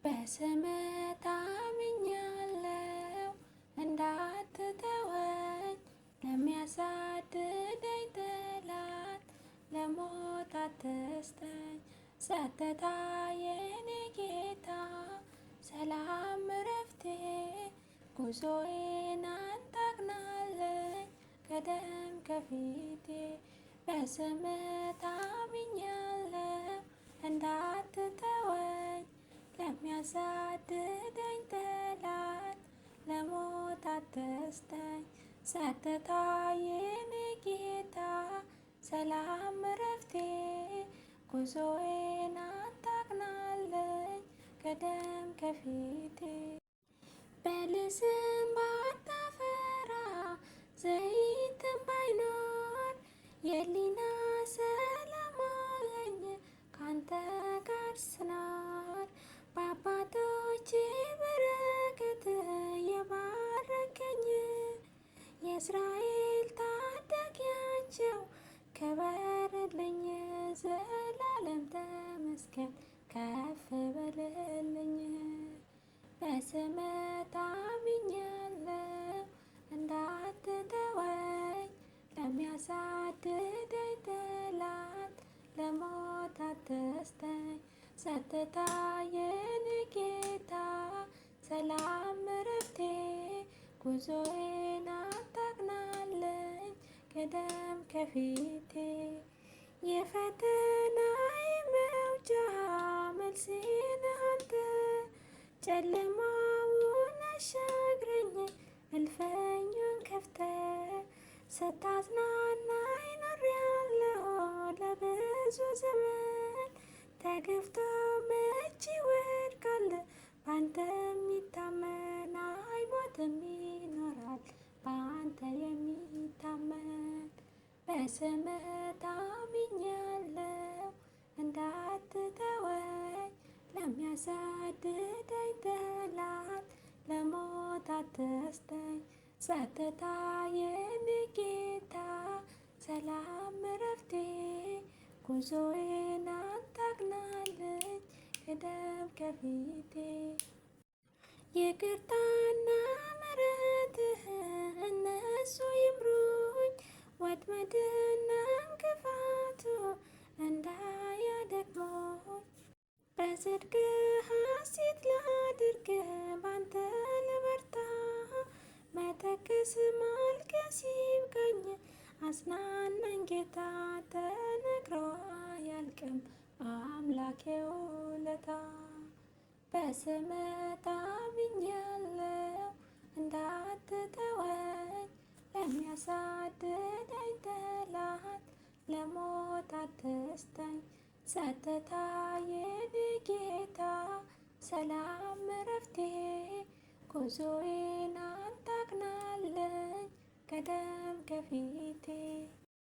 በስምህ ታምኛለሁ እንዳትተወኝ፣ ለሚያሳድደኝ ጠላት ለሞት አትስጠኝ። ጸጥታ የኔ ጌታ ሰላም እረፍቴ፣ ጉዞዬን አንተ አቅናልኝ ቀደም ከፊቴ። በስምህ ታምኛለሁ እንዳትተወኝ፣ ለሚያሳድደኝ ጠላት ለሞት አትስጠኝ። ጸጥታ የኔ ጌታ ሰላም እረፍቴ፣ ጉዞዬን አንተ አቅናልኝ ቀደም ከፊቴ። በለስም ባታፈራ ዘይትም ባይኖር የህሊና ሰላም አለኝ ካንተ ጋር ስኖር። በአባቶቼ በረከት የባረከኝ የእስራኤል ታዳጊያቸው ክበርልኝ። ዘላለም ተመስገን ከፍ በልልኝ። በስምህ ታምኛለሁ እንዳትተወኝ፣ ለሚያሳድደኝ ጠላት ለሞት አትስጠኝ። ጸጥታ የኔ ጌታ ሰላም እረፍቴ፣ ጉዞዬን አንተ አቅናልኝ ቀደም ከፊቴ። የፈተናዬ መውጫ መልሴ ነህ አንተ፣ ጨለማውን አሻግረኝ እልፍኙን ከፍተህ። ስታጽናናኝ ኖሬያለሁ ለብዙ ዘመን፣ ተገፍቶ መቼ ይወድቃል ባንተ የሚታመን። አይሞትም ይኖራል ባንተ የሚታመን። በስምህ ታምኛለሁ እንዳትተወኝ፣ ለሚያሳድደኝ ጠላት ለሞት አትስጠኝ። ጸጥታ የኔ ጌታ ሰላም እረፍቴ፣ ጉዞዬን አንተ አቅናልኝ ቀደም ከፊቴ። ይቅርታና ምሕረትህ እነሱ ይምሩኝ፣ ወጥመድና እንቅፋቱ እንዳያደክሙኝ። በጽድቅህ ሐሴት ላድርግ ባንተ ልበርታ፣ መተክዝ ማልቀስ ይብቃኝ አጽናናኝ ጌታ። ተነግሮ አያልቅም አምላኬ ውለታ። በስምህ ታምኛለሁ እንዳትተወኝ፣ ለሚያሳድደኝ ጠላት ለሞት አትስጠኝ። ጸጥታ የኔ ጌታ ሰላም እረፍቴ፣ ጉዞዬን አንተ አቅናልኝ ቀደም ከፊቴ።